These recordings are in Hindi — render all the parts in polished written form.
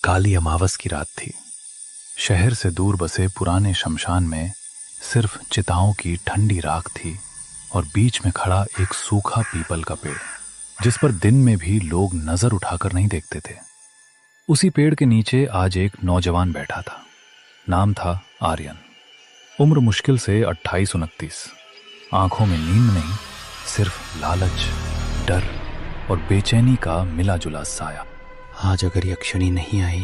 काली अमावस की रात थी। शहर से दूर बसे पुराने शमशान में सिर्फ चिताओं की ठंडी राख थी और बीच में खड़ा एक सूखा पीपल का पेड़, जिस पर दिन में भी लोग नजर उठाकर नहीं देखते थे। उसी पेड़ के नीचे आज एक नौजवान बैठा था। नाम था आर्यन। उम्र मुश्किल से 28-29। आंखों में नींद नहीं, सिर्फ लालच, डर और बेचैनी का मिला जुला साया। आज अगर यक्षिणी नहीं आई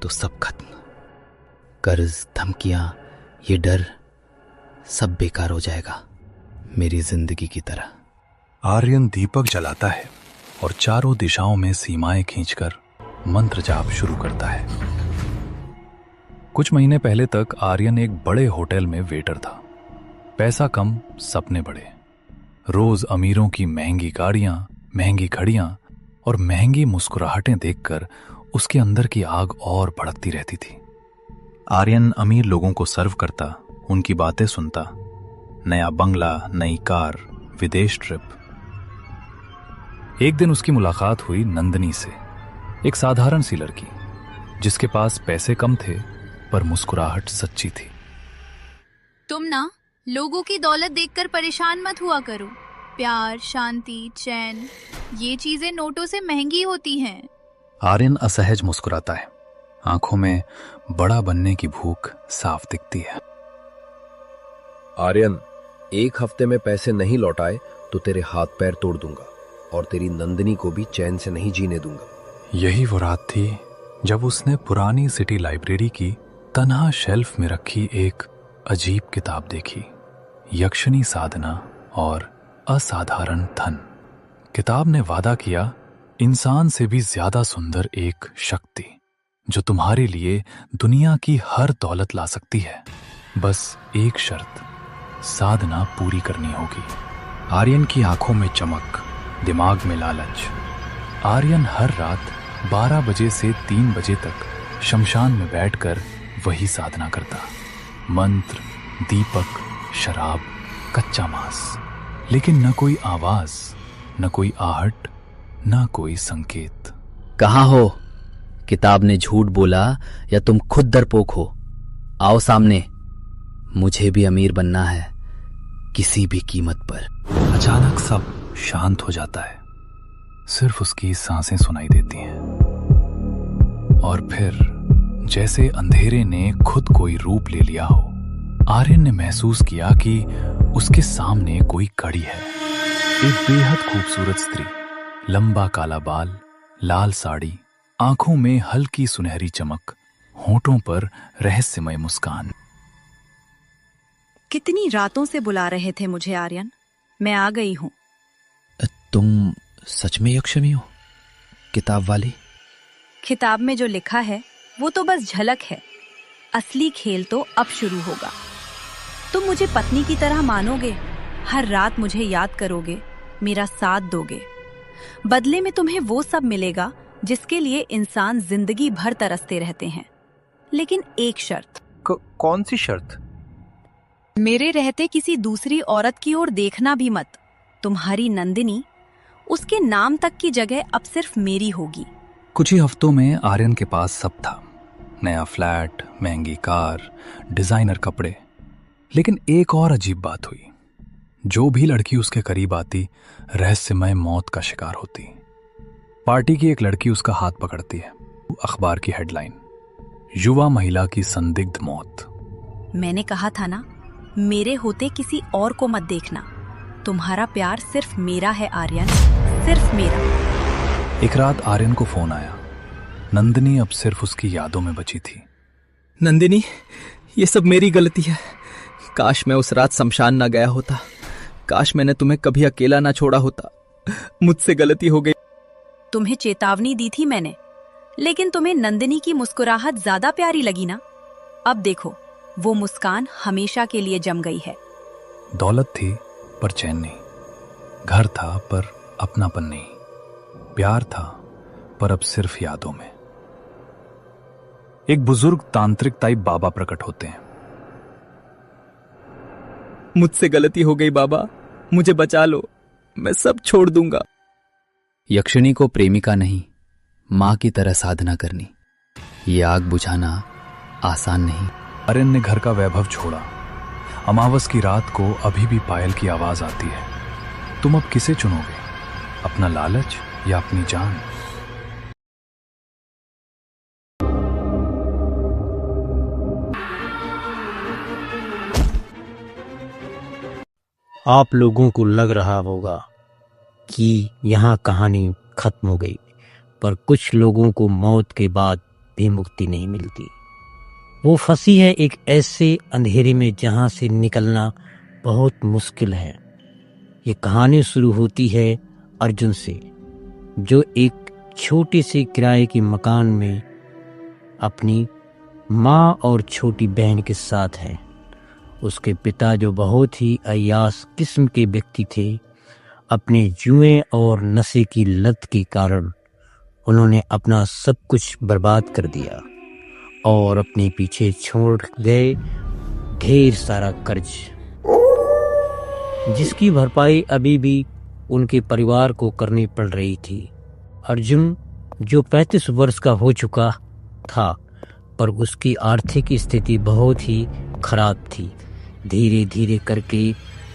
तो सब खत्म। कर्ज, धमकियां, ये डर सब बेकार हो जाएगा, मेरी जिंदगी की तरह। आर्यन दीपक जलाता है और चारों दिशाओं में सीमाएं खींचकर मंत्र जाप शुरू करता है। कुछ महीने पहले तक आर्यन एक बड़े होटल में वेटर था। पैसा कम, सपने बड़े। रोज अमीरों की महंगी गाड़ियां, महंगी घड़ियां और महंगी मुस्कुराहटें देखकर उसके अंदर की आग और भड़कती रहती थी। आर्यन अमीर लोगों को सर्व करता, उनकी बातें सुनता। नया बंगला, नई कार, विदेश ट्रिप। एक दिन उसकी मुलाकात हुई नंदिनी से, एक साधारण सी लड़की जिसके पास पैसे कम थे पर मुस्कुराहट सच्ची थी। तुम ना लोगों की दौलत देखकर परेशान मत हुआ करो। प्यार, शांति, चैन, ये चीजें नोटों से महंगी होती हैं। आर्यन असहज मुस्कुराता है। आंखों में बड़ा बनने की भूख साफ दिखती है। आर्यन, 1 हफ्ते में पैसे नहीं लौटाए तो तेरे हाथ पैर तोड़ दूंगा और तेरी नंदिनी को भी चैन से नहीं जीने दूंगा। यही वो रात थी जब उसने पुरानी सिटी लाइब्रेरी की तन्हा शेल्फ में रखी एक अजीब किताब देखी, यक्षिणी साधना और असाधारण धन। किताब ने वादा किया, इंसान से भी ज्यादा सुंदर एक शक्ति जो तुम्हारे लिए दुनिया की हर दौलत ला सकती है। बस एक शर्त, साधना पूरी करनी होगी। आर्यन की आंखों में चमक, दिमाग में लालच। आर्यन हर रात 12 बजे से 3 बजे तक शमशान में बैठकर वही साधना करता। मंत्र, दीपक, शराब, कच्चा मांस, लेकिन न कोई आवाज, न कोई आहट, न कोई संकेत। कहाँ हो? किताब ने झूठ बोला या तुम खुद डरपोक हो? आओ सामने, मुझे भी अमीर बनना है, किसी भी कीमत पर। अचानक सब शांत हो जाता है, सिर्फ उसकी सांसें सुनाई देती हैं। और फिर जैसे अंधेरे ने खुद कोई रूप ले लिया हो, आर्यन ने महसूस किया कि उसके सामने कोई खड़ी है। एक बेहद खूबसूरत स्त्री, लंबा काला बाल, लाल साड़ी, आंखों में हल्की सुनहरी चमक, होंठों पर रहस्यमय मुस्कान। कितनी रातों से बुला रहे थे मुझे आर्यन, मैं आ गई हूं। तुम सच में यक्षिणी हो? किताब वाली? किताब में जो लिखा है वो तो बस झलक है, असली खेल तो अब शुरू होगा। तुम मुझे पत्नी की तरह मानोगे, हर रात मुझे याद करोगे, मेरा साथ दोगे। बदले में तुम्हें वो सब मिलेगा जिसके लिए इंसान जिंदगी भर तरसते रहते हैं। लेकिन एक शर्त। कौन सी शर्त? मेरे रहते किसी दूसरी औरत की ओर देखना भी मत। तुम्हारी नंदिनी, उसके नाम तक की जगह अब सिर्फ मेरी होगी। कुछ ही हफ्तों में आर्यन के पास सब था, नया फ्लैट, महंगी कार, डिजाइनर कपड़े। लेकिन एक और अजीब बात हुई, जो भी लड़की उसके करीब आती रहस्यमय मौत का शिकार होती। पार्टी की एक लड़की उसका हाथ पकड़ती है। अखबार की हेडलाइन, युवा महिला की संदिग्ध मौत। मैंने कहा था ना, मेरे होते किसी और को मत देखना। तुम्हारा प्यार सिर्फ मेरा है आर्यन, सिर्फ मेरा। एक रात आर्यन को फोन आया। नंदिनी अब सिर्फ उसकी यादों में बची थी। नंदिनी, ये सब मेरी गलती है। काश मैं उस रात शमशान ना गया होता, काश मैंने तुम्हें कभी अकेला ना छोड़ा होता। मुझसे गलती हो गई। तुम्हें चेतावनी दी थी मैंने, लेकिन तुम्हें नंदिनी की मुस्कुराहट ज्यादा प्यारी लगी ना। अब देखो, वो मुस्कान हमेशा के लिए जम गई है। दौलत थी पर चैन नहीं, घर था पर अपनापन नहीं, प्यार था पर अब सिर्फ यादों में। एक बुजुर्ग तांत्रिक टाइप बाबा प्रकट होते हैं। मुझसे गलती हो गई बाबा, मुझे बचा लो, मैं सब छोड़ दूंगा। यक्षिणी को प्रेमिका नहीं, मां की तरह साधना करनी, ये आग बुझाना आसान नहीं। आर्यन ने घर का वैभव छोड़ा। अमावस की रात को अभी भी पायल की आवाज आती है। तुम अब किसे चुनोगे, अपना लालच या अपनी जान? आप लोगों को लग रहा होगा कि यहाँ कहानी खत्म हो गई, पर कुछ लोगों को मौत के बाद भी मुक्ति नहीं मिलती। वो फंसी है एक ऐसे अंधेरे में जहाँ से निकलना बहुत मुश्किल है। ये कहानी शुरू होती है अर्जुन से, जो एक छोटे से किराए के मकान में अपनी माँ और छोटी बहन के साथ है। उसके पिता, जो बहुत ही अय्याश किस्म के व्यक्ति थे, अपने जुए और नशे की लत के कारण उन्होंने अपना सब कुछ बर्बाद कर दिया और अपने पीछे छोड़ गए ढेर सारा कर्ज, जिसकी भरपाई अभी भी उनके परिवार को करनी पड़ रही थी। अर्जुन, जो 35 वर्ष का हो चुका था, पर उसकी आर्थिक स्थिति बहुत ही खराब थी। धीरे धीरे करके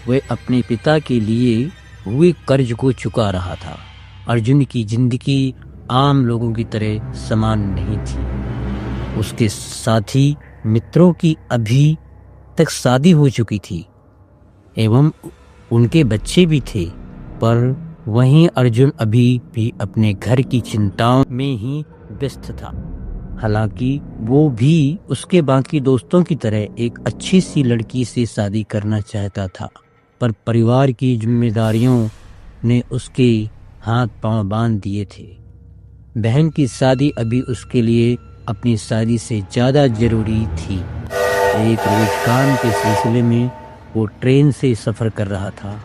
वह अपने पिता के लिए हुए कर्ज को चुका रहा था। अर्जुन की जिंदगी आम लोगों की तरह समान नहीं थी। उसके साथी मित्रों की अभी तक शादी हो चुकी थी एवं उनके बच्चे भी थे, पर वहीं अर्जुन अभी भी अपने घर की चिंताओं में ही व्यस्त था। हालांकि वो भी उसके बाकी दोस्तों की तरह एक अच्छी सी लड़की से शादी करना चाहता था, पर परिवार की जिम्मेदारियों ने उसके हाथ पांव बांध दिए थे। बहन की शादी अभी उसके लिए अपनी शादी से ज़्यादा जरूरी थी। एक रोज काम के सिलसिले में वो ट्रेन से सफ़र कर रहा था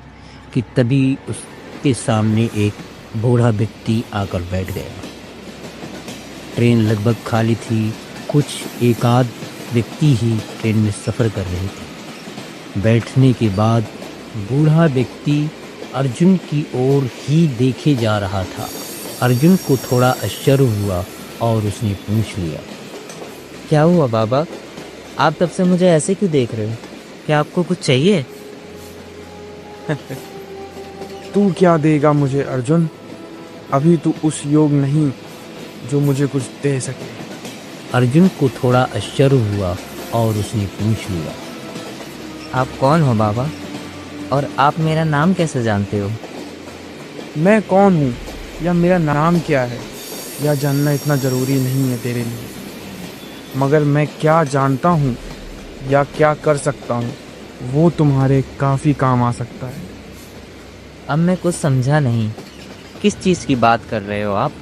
कि तभी उसके सामने एक बूढ़ा व्यक्ति आकर बैठ गया। ट्रेन लगभग खाली थी, कुछ एकाध व्यक्ति ही ट्रेन में सफ़र कर रहे थे। बैठने के बाद बूढ़ा व्यक्ति अर्जुन की ओर ही देखे जा रहा था। अर्जुन को थोड़ा आश्चर्य हुआ और उसने पूछ लिया, क्या हुआ बाबा, आप तब से मुझे ऐसे क्यों देख रहे हो? क्या आपको कुछ चाहिए? तू क्या देगा मुझे अर्जुन? अभी तू उस योग नहीं जो मुझे कुछ दे सके। अर्जुन को थोड़ा आश्चर्य हुआ और उसने पूछ लिया, आप कौन हो बाबा, और आप मेरा नाम कैसे जानते हो? मैं कौन हूँ या मेरा नाम क्या है, यह जानना इतना ज़रूरी नहीं है तेरे लिए, मगर मैं क्या जानता हूँ या क्या कर सकता हूँ वो तुम्हारे काफ़ी काम आ सकता है। अब मैं कुछ समझा नहीं, किस चीज़ की बात कर रहे हो आप?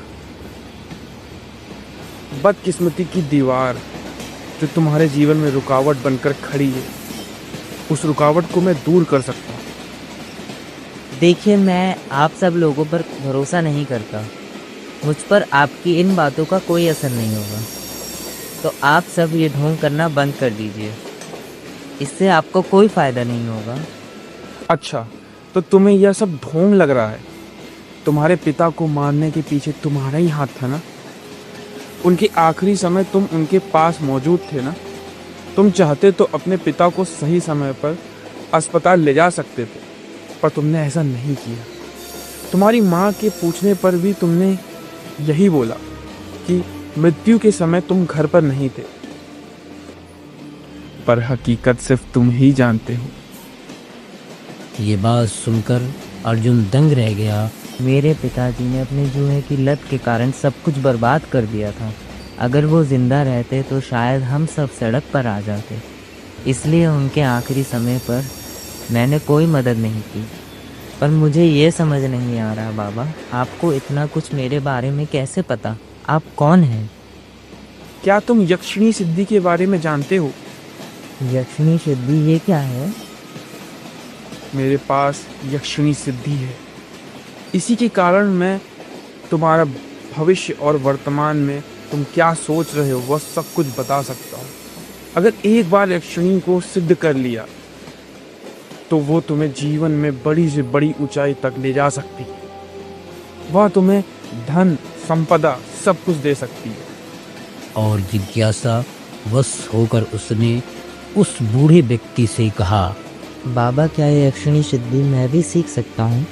बदकिस्मती की दीवार जो तुम्हारे जीवन में रुकावट बनकर खड़ी है, उस रुकावट को मैं दूर कर सकता हूँ। देखिए, मैं आप सब लोगों पर भरोसा नहीं करता। मुझ पर आपकी इन बातों का कोई असर नहीं होगा, तो आप सब ये ढोंग करना बंद कर दीजिए। इससे आपको कोई फ़ायदा नहीं होगा। अच्छा, तो तुम्हें यह सब ढोंग लग रहा है? तुम्हारे पिता को मारने के पीछे तुम्हारा ही हाथ था ना? उनके आखिरी समय तुम उनके पास मौजूद थे ना? तुम चाहते तो अपने पिता को सही समय पर अस्पताल ले जा सकते थे, पर तुमने ऐसा नहीं किया। तुम्हारी माँ के पूछने पर भी तुमने यही बोला कि मृत्यु के समय तुम घर पर नहीं थे, पर हकीकत सिर्फ तुम ही जानते हो। ये बात सुनकर अर्जुन दंग रह गया। मेरे पिताजी ने अपने जुए की लत के कारण सब कुछ बर्बाद कर दिया था। अगर वो जिंदा रहते तो शायद हम सब सड़क पर आ जाते। इसलिए उनके आखिरी समय पर मैंने कोई मदद नहीं की। पर मुझे ये समझ नहीं आ रहा बाबा, आपको इतना कुछ मेरे बारे में कैसे पता? आप कौन हैं? क्या तुम यक्षिणी सिद्धि के बारे में जानते हो? यक्षिणी सिद्धि ये क्या है? मेरे पास यक्षिणी सिद्धि है। इसी के कारण मैं तुम्हारा भविष्य और वर्तमान में तुम क्या सोच रहे हो वह सब कुछ बता सकता हूँ। अगर एक बार यक्षिणी को सिद्ध कर लिया तो वो तुम्हें जीवन में बड़ी से बड़ी ऊंचाई तक ले जा सकती है। वह तुम्हें धन संपदा सब कुछ दे सकती है। और जिज्ञासा वश होकर उसने उस बूढ़े व्यक्ति से कहा, बाबा क्या ये यक्षिणी सिद्धि मैं भी सीख सकता हूँ?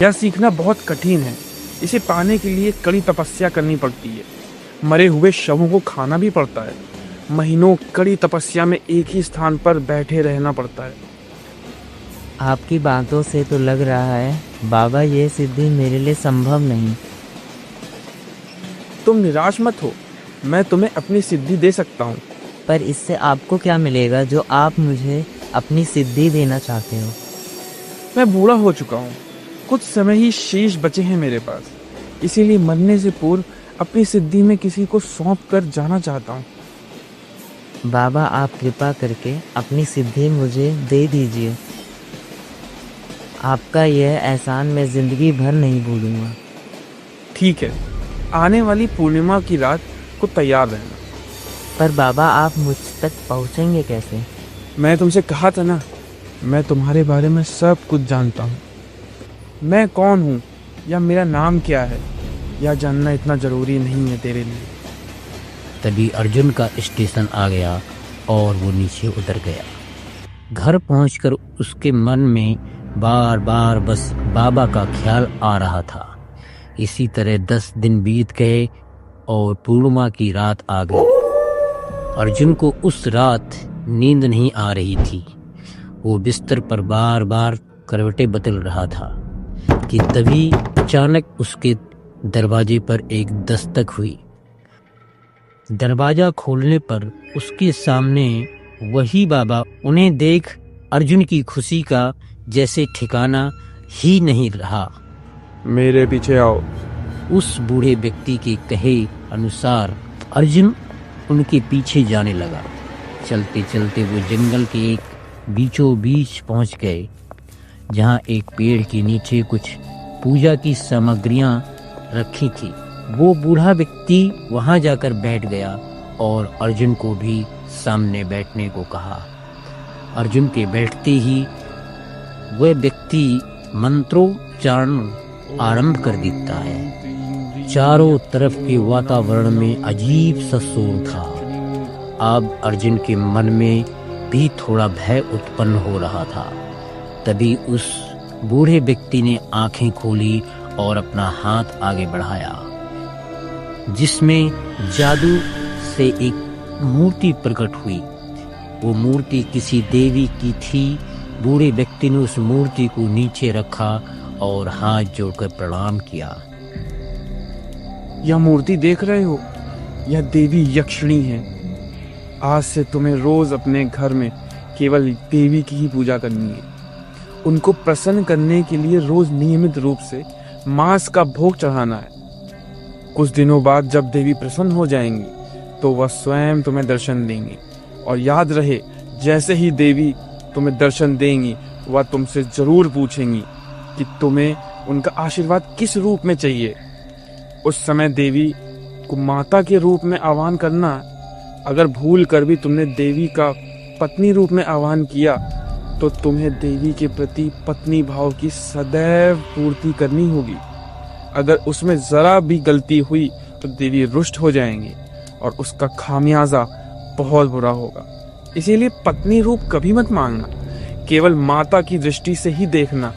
यह सीखना बहुत कठिन है। इसे पाने के लिए कड़ी तपस्या करनी पड़ती है। मरे हुए शवों को खाना भी पड़ता है। महीनों कड़ी तपस्या में एक ही स्थान पर बैठे रहना पड़ता है। आपकी बातों से तो लग रहा है बाबा ये सिद्धि मेरे लिए संभव नहीं। तुम निराश मत हो, मैं तुम्हें अपनी सिद्धि दे सकता हूँ। पर इससे आपको क्या मिलेगा जो आप मुझे अपनी सिद्धि देना चाहते हो? मैं बूढ़ा हो चुका हूँ, कुछ समय ही शेष बचे हैं मेरे पास। इसीलिए मरने से पूर्व अपनी सिद्धि में किसी को सौंप कर जाना चाहता हूँ। बाबा आप कृपा करके अपनी सिद्धि मुझे दे दीजिए। आपका यह एहसान मैं जिंदगी भर नहीं भूलूंगा। ठीक है, आने वाली पूर्णिमा की रात को तैयार रहना। पर बाबा आप मुझ तक पहुंचेंगे कैसे? मैं तुमसे कहा था ना, मैं तुम्हारे बारे में सब कुछ जानता हूँ। मैं कौन हूँ या मेरा नाम क्या है, यह जानना इतना जरूरी नहीं है तेरे लिए। तभी अर्जुन का स्टेशन आ गया और वो नीचे उतर गया। घर पहुंचकर उसके मन में बार बार बस बाबा का ख्याल आ रहा था। इसी तरह 10 दिन बीत गए और पूर्णिमा की रात आ गई। अर्जुन को उस रात नींद नहीं आ रही थी। वो बिस्तर पर बार बार करवटें बदल रहा था कि तभी अचानक उसके दरवाजे पर एक दस्तक हुई। दरवाजा खोलने पर उसके सामने वही बाबा। उन्हें देख अर्जुन की खुशी का जैसे ठिकाना ही नहीं रहा। मेरे पीछे आओ। उस बूढ़े व्यक्ति के कहे अनुसार अर्जुन उनके पीछे जाने लगा। चलते चलते वो जंगल के एक बीचों बीच पहुंच गए, जहां एक पेड़ के नीचे कुछ पूजा की सामग्रियां रखी थी। वो बूढ़ा व्यक्ति वहां जाकर बैठ गया और अर्जुन को भी सामने बैठने को कहा। अर्जुन के बैठते ही वह व्यक्ति मंत्रोच्चारण आरंभ कर देता है। चारों तरफ के वातावरण में अजीब सा शोर था। अब अर्जुन के मन में भी थोड़ा भय उत्पन्न हो रहा था। तभी उस बूढ़े व्यक्ति ने आंखें खोली और अपना हाथ आगे बढ़ाया, जिसमें जादू से एक मूर्ति प्रकट हुई। वो मूर्ति किसी देवी की थी। बूढ़े व्यक्ति ने उस मूर्ति को नीचे रखा और हाथ जोड़कर प्रणाम किया। यह मूर्ति देख रहे हो, यह देवी यक्षिणी है। आज से तुम्हें रोज अपने घर में केवल देवी की ही पूजा करनी है। उनको प्रसन्न करने के लिए रोज नियमित रूप से मांस का भोग चढ़ाना है। कुछ दिनों बाद जब देवी प्रसन्न हो जाएंगी तो वह स्वयं तुम्हें दर्शन देंगी। और याद रहे, जैसे ही देवी तुम्हें दर्शन देंगी वह तुमसे जरूर पूछेंगी कि तुम्हें उनका आशीर्वाद किस रूप में चाहिए। उस समय देवी को माता के रूप में आह्वान करना। अगर भूल कर भी तुमने देवी का पत्नी रूप में आह्वान किया तो तुम्हें देवी के प्रति पत्नी भाव की सदैव पूर्ति करनी होगी। अगर उसमें जरा भी गलती हुई तो देवी रुष्ट हो जाएंगी और उसका खामियाजा बहुत बुरा होगा। इसीलिए पत्नी रूप कभी मत मांगना, केवल माता की दृष्टि से ही देखना।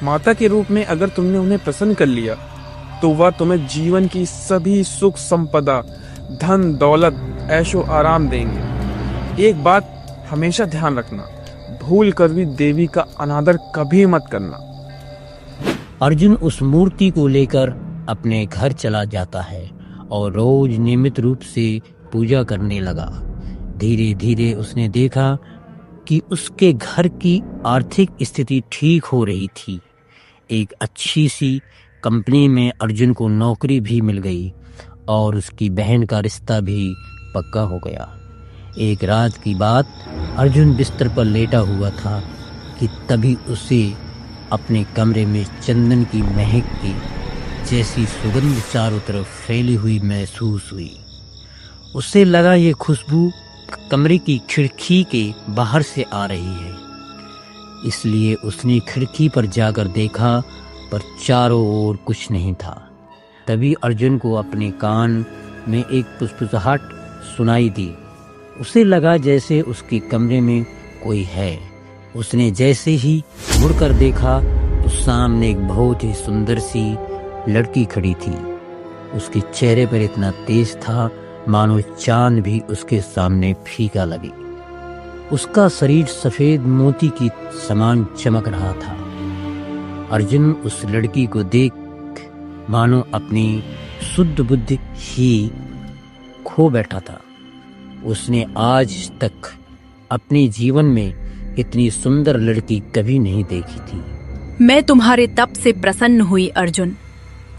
माता के रूप में अगर तुमने उन्हें प्रसन्न कर लिया तो वह तुम्हें जीवन की सभी सुख संपदा, धन दौलत, ऐशो आराम देंगे। एक बात हमेशा ध्यान रखना, भूल कर भी देवी का अनादर कभी मत करना। अर्जुन उस मूर्ति को लेकर अपने घर चला जाता है और रोज नियमित रूप से पूजा करने लगा। धीरे धीरे उसने देखा कि उसके घर की आर्थिक स्थिति ठीक हो रही थी। एक अच्छी सी कंपनी में अर्जुन को नौकरी भी मिल गई और उसकी बहन का रिश्ता भी पक्का हो गया। एक रात की बात, अर्जुन बिस्तर पर लेटा हुआ था कि तभी उसे अपने कमरे में चंदन की महक की जैसी सुगंध चारों तरफ फैली हुई महसूस हुई। उसे लगा ये खुशबू कमरे की खिड़की के बाहर से आ रही है। इसलिए उसने खिड़की पर जाकर देखा, पर चारों ओर कुछ नहीं था। तभी अर्जुन को अपने कान में एक फुसफुसाहट सुनाई दी। उसे लगा जैसे उसके कमरे में कोई है। उसने जैसे ही मुड़कर देखा तो सामने एक बहुत ही सुंदर सी लड़की खड़ी थी। उसके चेहरे पर इतना तेज था मानो चांद भी उसके सामने फीका लगे। उसका शरीर सफेद मोती की समान चमक रहा था। अर्जुन उस लड़की को देख मानो अपनी शुद्ध बुद्धि ही खो बैठा था। उसने आज तक अपने जीवन में इतनी सुंदर लड़की कभी नहीं देखी थी। मैं तुम्हारे तप से प्रसन्न हुई अर्जुन।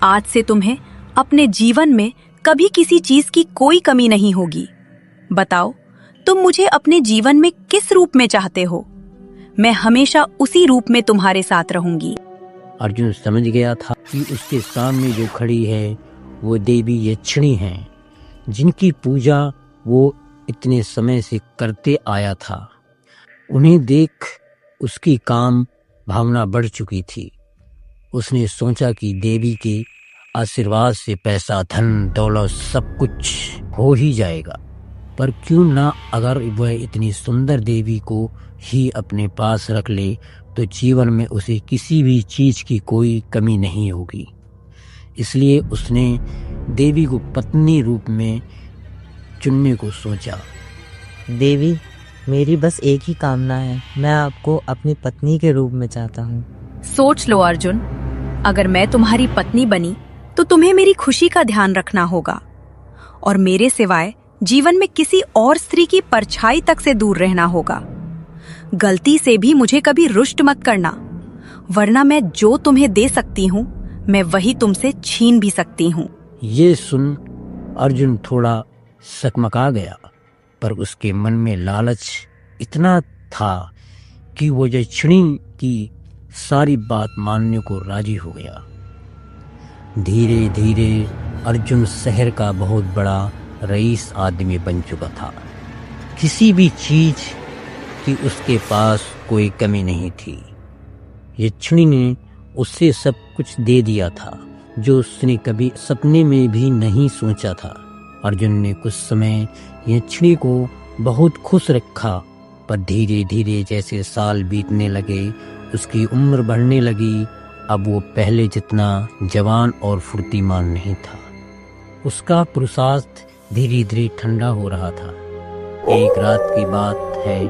आज से तुम्हें अपने जीवन में कभी किसी चीज की कोई कमी नहीं होगी। बताओ, तुम मुझे अपने जीवन में किस रूप में चाहते हो? मैं हमेशा उसी रूप में तुम्हारे साथ रहूंगी। अर्जुन समझ गया था कि उसके सामने जो खड़ी है वो देवी यक्षिणी है, जिनकी पूजा वो इतने समय से करते आया था। उन्हें देख उसकी काम भावना बढ़ चुकी थी। उसने सोचा कि देवी के आशीर्वाद से पैसा, धन, दौलत सब कुछ हो ही जाएगा। पर क्यों ना अगर वह इतनी सुंदर देवी को ही अपने पास रख ले तो जीवन में उसे किसी भी चीज की कोई कमी नहीं होगी। इसलिए उसने देवी को पत्नी रूप में चुनने को सोचा। देवी, मेरी बस एक ही कामना है, मैं आपको अपनी पत्नी के रूप में चाहता हूँ। सोच लो अर्जुन, अगर मैं तुम्हारी पत्नी बनी तो तुम्हें मेरी खुशी का ध्यान रखना होगा और मेरे सिवाय जीवन में किसी और स्त्री की परछाई तक से दूर रहना होगा। गलती से भी मुझे कभी रुष्ट मत करना, वरना मैं जो तुम्हें दे सकती हूँ मैं वही तुमसे छीन भी सकती हूँ। ये सुन अर्जुन थोड़ा सकमका गया, पर उसके मन में लालच इतना था कि वो यक्षिणी की सारी बात मानने को राजी हो गया। धीरे धीरे अर्जुन शहर का बहुत बड़ा रईस आदमी बन चुका था। किसी भी चीज की उसके पास कोई कमी नहीं थी। यक्षिणी ने उससे सब कुछ दे दिया था जो उसने कभी सपने में भी नहीं सोचा था। अर्जुन ने कुछ समय यक्षिणी को बहुत खुश रखा, पर धीरे धीरे जैसे साल बीतने लगे उसकी उम्र बढ़ने लगी। अब वो पहले जितना जवान और फुर्तीमान नहीं था। उसका पुरुषार्थ धीरे धीरे ठंडा हो रहा था। एक रात की बात है,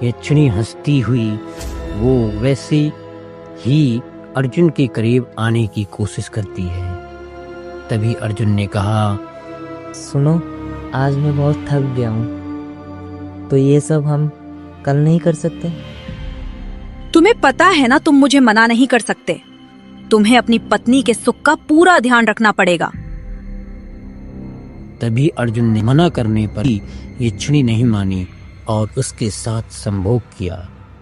यक्षिणी हंसती हुई वो वैसे ही अर्जुन के करीब आने की कोशिश करती है। तभी अर्जुन ने कहा, सुनो, आज मैं बहुत थक गया हूँ, तो ये सब हम कल नहीं कर सकते? तुम्हें पता है ना तुम मुझे मना नहीं कर सकते। तुम्हें अपनी पत्नी के सुख का पूरा ध्यान रखना पड़ेगा। तभी अर्जुन ने मना करने पर यक्षिणी नहीं मानी और उसके साथ संभोग किया।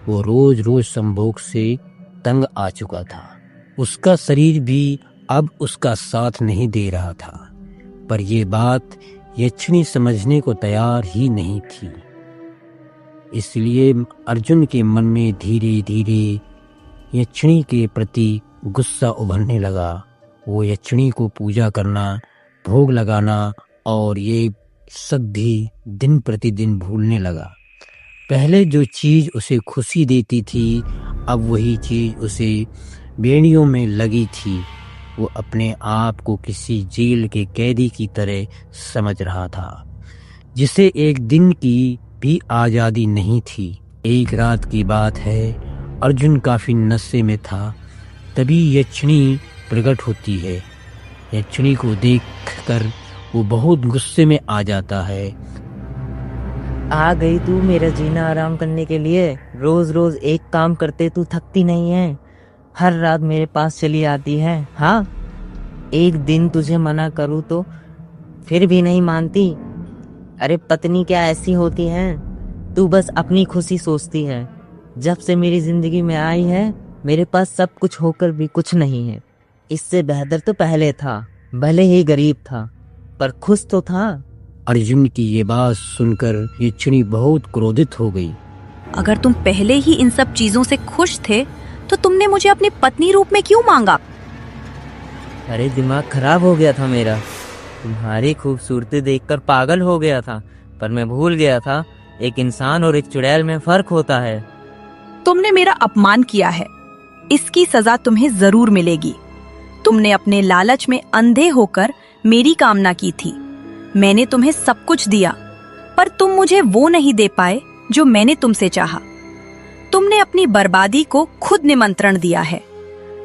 वो रोज रोज संभोग से तंग आ चुका था। उसका शरीर भी अब उसका साथ नहीं दे रहा था, पर यह बात यक्षिणी समझने को तैयार ही नहीं थी। इसलिए अर्जुन के मन में धीरे धीरे यक्षिणी के प्रति गुस्सा उभरने लगा। वो यक्षिणी को पूजा करना, भोग लगाना और ये सब भी दिन प्रतिदिन भूलने लगा। पहले जो चीज उसे खुशी देती थी, अब वही चीज उसे बेड़ियों में लगी थी। वो अपने आप को किसी जेल के कैदी की तरह समझ रहा था, जिसे एक दिन की भी आजादी नहीं थी। एक रात की बात है, अर्जुन काफी नशे में था। तभी यक्षिणी प्रकट होती है। यक्षिणी को देखकर वो बहुत गुस्से में आ जाता है। आ गई तू मेरा जीना आराम करने के लिए? रोज रोज एक काम करते तू थकती नहीं है? हर रात मेरे पास चली आती है। हाँ, एक दिन तुझे मना करूँ तो फिर भी नहीं मानती। अरे पत्नी क्या ऐसी होती है? तू बस अपनी खुशी सोचती है। जब से मेरी जिंदगी में आई है, मेरे पास सब कुछ होकर भी कुछ नहीं है। इससे बेहतर तो पहले था, भले ही गरीब था पर खुश तो था। अर्जुन की ये बात सुनकर यक्षिणी बहुत क्रोधित हो गई। अगर तुम पहले ही इन सब चीजों से खुश थे तो तुमने मुझे अपनी पत्नी रूप में क्यों मांगा? अरे दिमाग खराब हो गया था मेरा। तुम्हारी खूबसूरती देखकर पागल हो गया था, पर मैं भूल गया था एक इंसान और एक चुड़ैल में फर्क होता है। तुमने मेरा अपमान किया है, इसकी सजा तुम्हें जरूर मिलेगी। तुमने अपने लालच में अंधे होकर मेरी कामना की थी। मैंने तुम्हें सब कुछ दिया, पर तुम मुझे वो नहीं दे पाए जो मैंने तुमसे चाहा। तुमने अपनी बर्बादी को खुद निमंत्रण दिया है।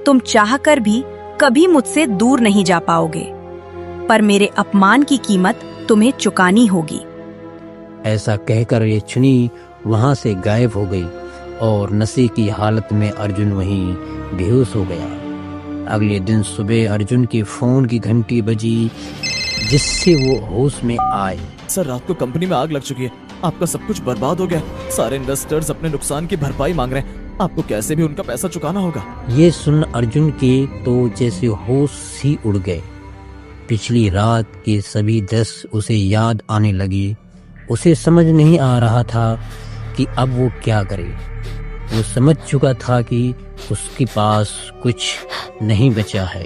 तुम चाहकर भी कभी मुझसे दूर नहीं जा पाओगे, पर मेरे अपमान की कीमत तुम्हें चुकानी होगी। ऐसा कहकर यक्षिणी वहां से गायब हो गई और नशे की हालत में अर्जुन वहीं बेहोश हो गया। अगले दिन सुबह अर्जुन के फोन की घंटी बजी, जिससे वो होश में आए। सर, रात को कंपनी में आग लग चुकी है, आपका सब कुछ बर्बाद हो गया। सारे इन्वेस्टर्स अपने नुकसान की भरपाई मांग रहे हैं, आपको कैसे भी उनका पैसा चुकाना होगा। ये सुन अर्जुन के तो जैसे होश ही उड़ गए। पिछली रात के सभी दृश्य उसे याद आने लगे। उसे समझ नहीं आ रहा था कि अब वो क्या करे। वो समझ चुका था कि उसके पास कुछ नहीं बचा है।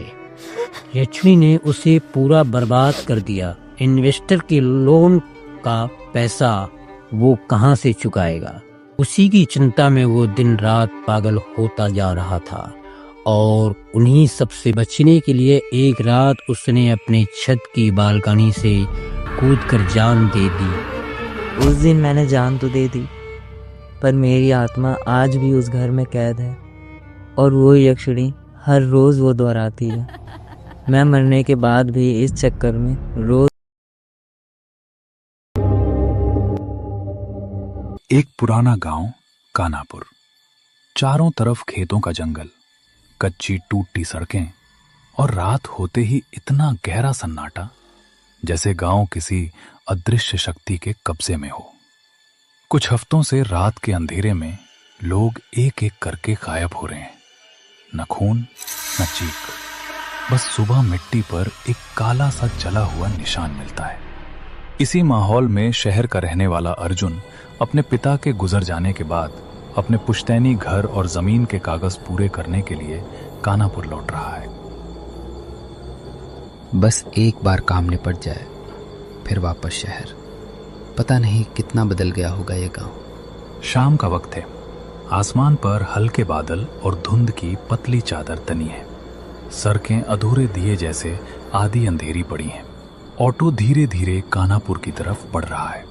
यक्षिणी ने उसे पूरा बर्बाद कर दिया। इन्वेस्टर के लोन का पैसा वो कहां से चुकाएगा? उसी की चिंता में वो दिन रात पागल होता जा रहा था और उन्हीं सबसे बचने के लिए एक रात उसने अपने छत की बालकनी से कूदकर जान दे दी। उस दिन मैंने जान तो दे दी, पर मेरी आत्मा आज भी उस घर में कैद है और वो यक्षिणी हर रोज वो दोहराती है। मैं मरने के बाद भी इस चक्कर में रोज। एक पुराना गांव कानापुर। चारों तरफ खेतों का जंगल, कच्ची टूटी सड़कें और रात होते ही इतना गहरा सन्नाटा जैसे गांव किसी अदृश्य शक्ति के कब्जे में हो। कुछ हफ्तों से रात के अंधेरे में लोग एक एक करके गायब हो रहे हैं। न खून न चीख, बस सुबह मिट्टी पर एक काला सा जला हुआ निशान मिलता है। इसी माहौल में शहर का रहने वाला अर्जुन अपने पिता के गुजर जाने के बाद अपने पुश्तैनी घर और जमीन के कागज पूरे करने के लिए कानापुर लौट रहा है। बस एक बार काम निपट जाए, फिर वापस शहर। पता नहीं कितना बदल गया होगा ये गांव। शाम का वक्त है। आसमान पर हल्के बादल और धुंध की पतली चादर तनी है। सड़कें अधूरे दिए जैसे आधी अंधेरी पड़ी हैं। ऑटो धीरे धीरे कानापुर की तरफ बढ़ रहा है।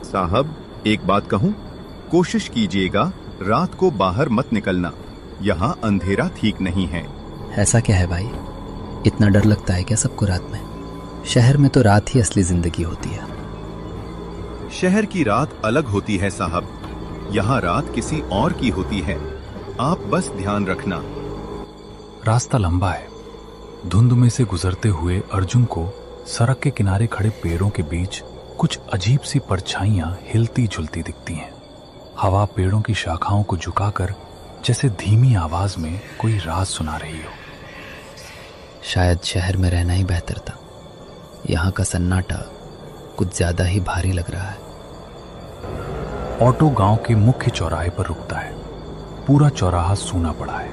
साहब, एक बात कहूं, कोशिश कीजिएगा रात को बाहर मत निकलना, यहाँ अंधेरा ठीक नहीं है। ऐसा क्या है भाई, इतना डर लगता है क्या सबको रात में? शहर में तो रात ही असली जिंदगी होती है। शहर की रात अलग होती है साहब, यहाँ रात किसी और की होती है, आप बस ध्यान रखना। रास्ता लंबा है। धुंध में से गुजरते हुए अर्जुन को सड़क के किनारे खड़े पेड़ों के बीच कुछ अजीब सी परछाइयां हिलती झुलती दिखती हैं। हवा पेड़ों की शाखाओं को झुकाकर जैसे धीमी आवाज में कोई राज सुना रही हो। शायद शहर में रहना ही बेहतर था। यहाँ का सन्नाटा कुछ ज्यादा ही भारी लग रहा है। ऑटो गांव के मुख्य चौराहे पर रुकता है। पूरा चौराहा सूना पड़ा है।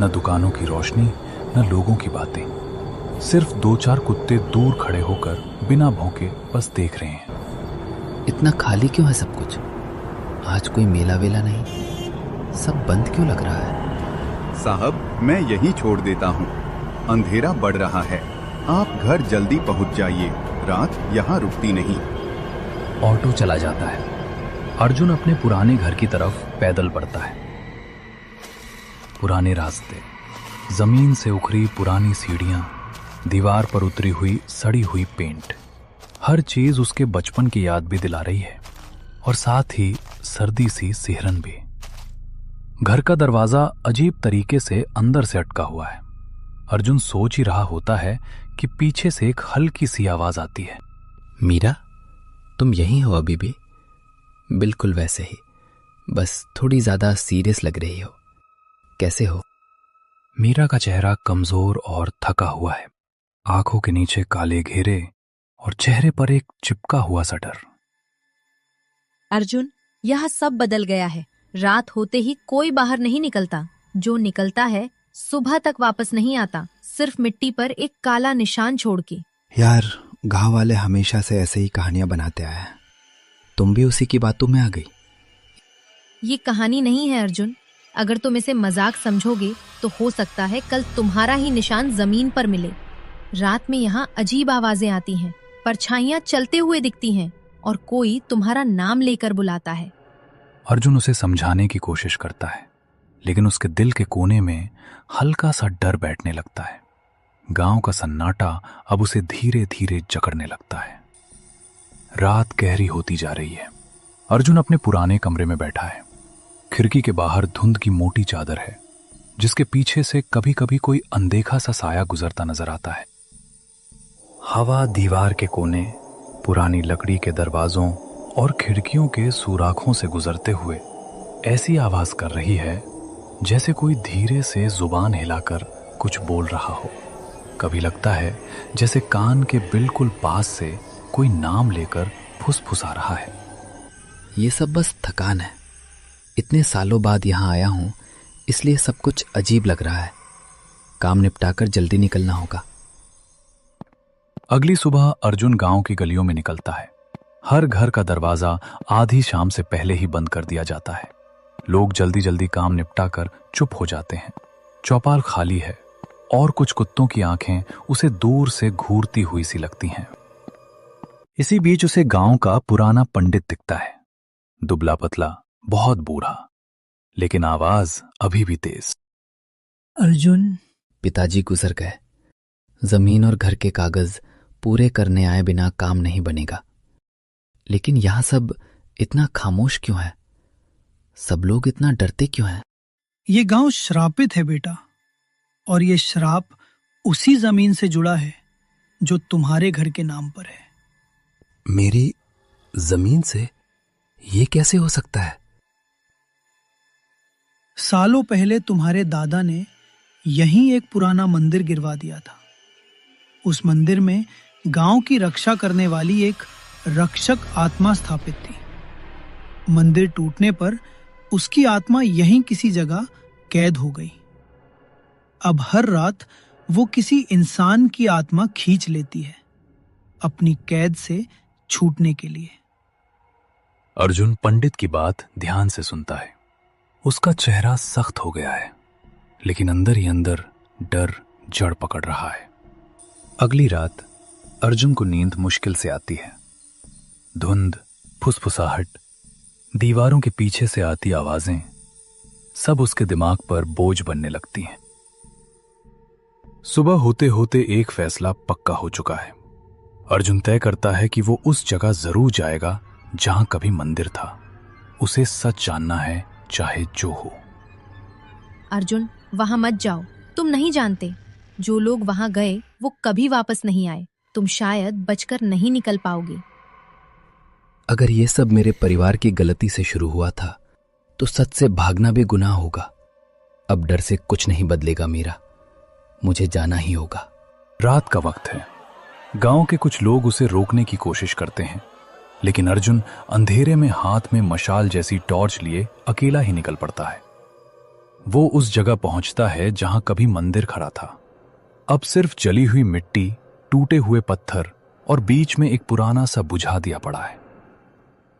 न दुकानों की रोशनी, न लोगों की बातें। सिर्फ दो चार कुत्ते दूर खड़े होकर बिना भौंके बस देख रहे हैं। इतना खाली क्यों है सब कुछ? आज कोई मेला वेला नहीं, सब बंद क्यों लग रहा है? साहब, मैं यहीं छोड़ देता हूँ, अंधेरा बढ़ रहा है, आप घर जल्दी पहुँच जाइए, रात यहाँ रुकती नहीं। ऑटो चला जाता है। अर्जुन अपने पुराने घर की तरफ पैदल बढ़ता है। पुराने रास्ते, जमीन से उखड़ी पुरानी सीढ़ियां, दीवार पर उतरी हुई सड़ी हुई पेंट, हर चीज उसके बचपन की याद भी दिला रही है और साथ ही सर्दी सी सिहरन भी। घर का दरवाजा अजीब तरीके से अंदर से अटका हुआ है। अर्जुन सोच ही रहा होता है कि पीछे से एक हल्की सी आवाज आती है। मीरा, तुम यहीं हो अभी भी? बिल्कुल वैसे ही, बस थोड़ी ज्यादा सीरियस लग रही हो। कैसे हो? मीरा का चेहरा कमजोर और थका हुआ है। आंखों के नीचे काले घेरे और चेहरे पर एक चिपका हुआ सा डर। अर्जुन, यह सब बदल गया है। रात होते ही कोई बाहर नहीं निकलता। जो निकलता है सुबह तक वापस नहीं आता, सिर्फ मिट्टी पर एक काला निशान छोड़ के। यार, गांव वाले हमेशा से ऐसे ही कहानियां बनाते आए हैं। तुम भी उसी की बातों में आ गई। ये कहानी नहीं है अर्जुन। अगर तुम इसे मजाक समझोगे तो हो सकता है कल तुम्हारा ही निशान जमीन पर मिले। रात में यहाँ अजीब आवाजें आती हैं, परछाइयां चलते हुए दिखती हैं और कोई तुम्हारा नाम लेकर बुलाता है। अर्जुन उसे समझाने की कोशिश करता है, लेकिन उसके दिल के कोने में हल्का सा डर बैठने लगता है। गांव का सन्नाटा अब उसे धीरे धीरे जकड़ने लगता है। रात गहरी होती जा रही है। अर्जुन अपने पुराने कमरे में बैठा है। खिड़की के बाहर धुंध की मोटी चादर है, जिसके पीछे से कभी कभी कोई अनदेखा सा साया गुजरता नजर आता है। हवा दीवार के कोने, पुरानी लकड़ी के दरवाजों और खिड़कियों के सुराखों से गुजरते हुए ऐसी आवाज कर रही है जैसे कोई धीरे से जुबान हिलाकर कुछ बोल रहा हो। कभी लगता है जैसे कान के बिल्कुल पास से कोई नाम लेकर फुसफुसा रहा है। ये सब बस थकान है। इतने सालों बाद यहाँ आया हूँ, इसलिए सब कुछ अजीब लग रहा है। काम निपटाकर जल्दी निकलना होगा। अगली सुबह अर्जुन गांव की गलियों में निकलता है। हर घर का दरवाजा आधी शाम से पहले ही बंद कर दिया जाता है। लोग जल्दी जल्दी काम निपटाकर चुप हो जाते हैं। चौपाल खाली है और कुछ कुत्तों की आंखें उसे दूर से घूरती हुई सी लगती हैं। इसी बीच उसे गांव का पुराना पंडित दिखता है, दुबला पतला, बहुत बूढ़ा, लेकिन आवाज अभी भी तेज। अर्जुन, पिताजी गुजर गए। जमीन और घर के कागज पूरे करने आए बिना काम नहीं बनेगा। लेकिन यहां सब इतना खामोश क्यों है? सब लोग इतना डरते क्यों हैं? ये गांव श्रापित है बेटा, और ये श्राप उसी जमीन से जुड़ा है जो तुम्हारे घर के नाम पर है। मेरी जमीन से? ये कैसे हो सकता है? सालों पहले तुम्हारे दादा ने यहीं एक पुराना मंदिर गिरवा दिया था। उस मंदिर में गांव की रक्षा करने वाली एक रक्षक आत्मा स्थापित थी। मंदिर टूटने पर उसकी आत्मा यहीं किसी जगह कैद हो गई। अब हर रात वो किसी इंसान की आत्मा खींच लेती है, अपनी कैद से छूटने के लिए। अर्जुन पंडित की बात ध्यान से सुनता है। उसका चेहरा सख्त हो गया है, लेकिन अंदर ही अंदर डर जड़ पकड़ रहा है। अगली रात अर्जुन को नींद मुश्किल से आती है। धुंध, फुसफुसाहट, दीवारों के पीछे से आती आवाजें सब उसके दिमाग पर बोझ बनने लगती हैं। सुबह होते होते एक फैसला पक्का हो चुका है। अर्जुन तय करता है कि वो उस जगह जरूर जाएगा जहां कभी मंदिर था। उसे सच जानना है, चाहे जो हो। अर्जुन, वहां मत जाओ। तुम नहीं जानते, जो लोग वहां गए वो कभी वापस नहीं आए। तुम शायद बचकर नहीं निकल पाओगे। अगर ये सब मेरे परिवार की गलती से शुरू हुआ था, तो सच से भागना भी गुनाह होगा। अब डर से कुछ नहीं बदलेगा मीरा, मुझे जाना ही होगा। रात का वक्त है। गांव के कुछ लोग उसे रोकने की कोशिश करते हैं, लेकिन अर्जुन अंधेरे में हाथ में मशाल जैसी टॉर्च लिए अकेला ही निकल पड़ता है। वो उस जगह पहुंचता है जहां कभी मंदिर खड़ा था। अब सिर्फ जली हुई मिट्टी, टूटे हुए पत्थर और बीच में एक पुराना सा बुझा दिया पड़ा है।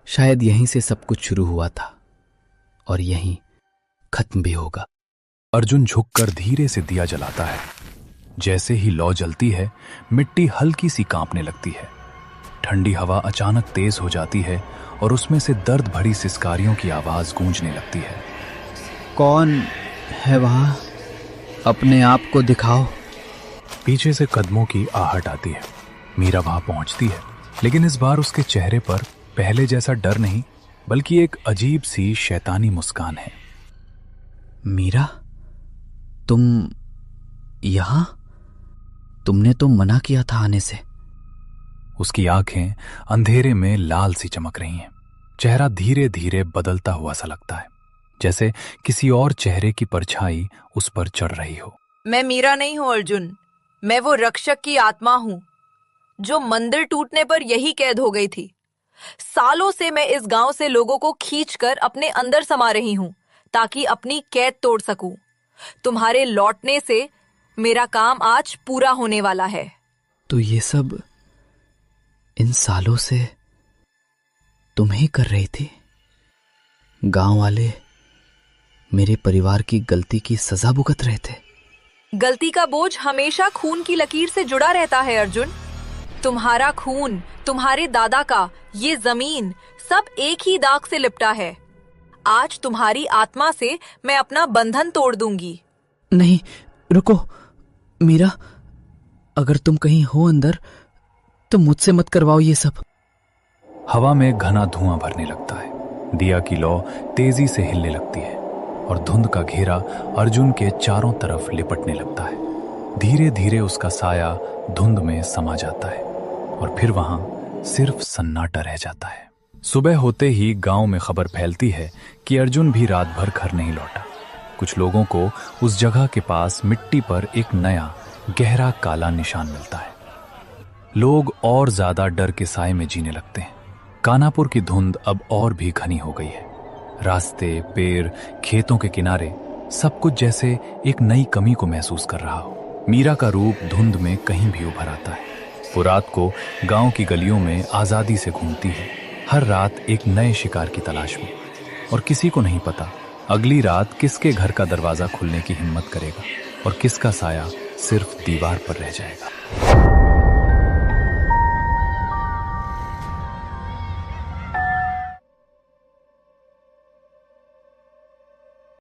शायद यहीं से सब कुछ शुरू हुआ था और यहीं खत्म भी होगा। अर्जुन झुककर धीरे से दिया जलाता है। जैसे ही लौ जलती है, मिट्टी हल्की सी कांपने लगती है। ठंडी हवा अचानक तेज हो जाती है और उसमें से दर्द भरी सिसकारियों की आवाज गूंजने लगती है। कौन है वहां? अपने आप को दिखाओ। पीछे से कदमों की आहट आती है। मीरा वहां पहुंचती है, लेकिन इस बार उसके चेहरे पर पहले जैसा डर नहीं, बल्कि एक अजीब सी शैतानी मुस्कान है। मीरा, तुम यहां? तुमने तो मना किया था आने से। उसकी आंखें अंधेरे में लाल सी चमक रही हैं। चेहरा धीरे धीरे बदलता हुआ सा लगता है, जैसे किसी और चेहरे की परछाई उस पर चढ़ रही हो। मैं मीरा नहीं हूं अर्जुन, मैं वो रक्षक की आत्मा हूं जो मंदिर टूटने पर यही कैद हो गई थी। सालों से मैं इस गांव से लोगों को खींचकर अपने अंदर समा रही हूं ताकि अपनी कैद तोड़ सकूं। तुम्हारे लौटने से मेरा काम आज पूरा होने वाला है। तो इन सालों से तुम ही कर रही थी। गांव वाले मेरे परिवार की गलती की सजा भुगत रहे थे। गलती का बोझ हमेशा खून की लकीर से जुड़ा रहता है अर्जुन। तुम्हारा खून, तुम्हारे दादा का, ये जमीन सब एक ही दाग से लिपटा है। आज तुम्हारी आत्मा से मैं अपना बंधन तोड़ दूंगी। नहीं, रुको मीरा, अगर तुम कहीं हो अंदर तो मुझसे मत करवाओ ये सब। हवा में घना धुआं भरने लगता है। दिया की लौ तेजी से हिलने लगती है और धुंध का घेरा अर्जुन के चारों तरफ लिपटने लगता है। धीरे धीरे उसका साया धुंध में समा जाता है और फिर वहां सिर्फ सन्नाटा रह जाता है। सुबह होते ही गांव में खबर फैलती है कि अर्जुन भी रात भर घर नहीं लौटा। कुछ लोगों को उस जगह के पास मिट्टी पर एक नया गहरा काला निशान मिलता है। लोग और ज्यादा डर के साए में जीने लगते हैं। कानापुर की धुंध अब और भी घनी हो गई है। रास्ते, पेड़, खेतों के किनारे सब कुछ जैसे एक नई कमी को महसूस कर रहा हो। मीरा का रूप धुंध में कहीं भी उभर आता है। वो रात को गांव की गलियों में आजादी से घूमती है, हर रात एक नए शिकार की तलाश में। और किसी को नहीं पता अगली रात किसके घर का दरवाजा खुलने की हिम्मत करेगा और किसका साया सिर्फ दीवार पर रह जाएगा।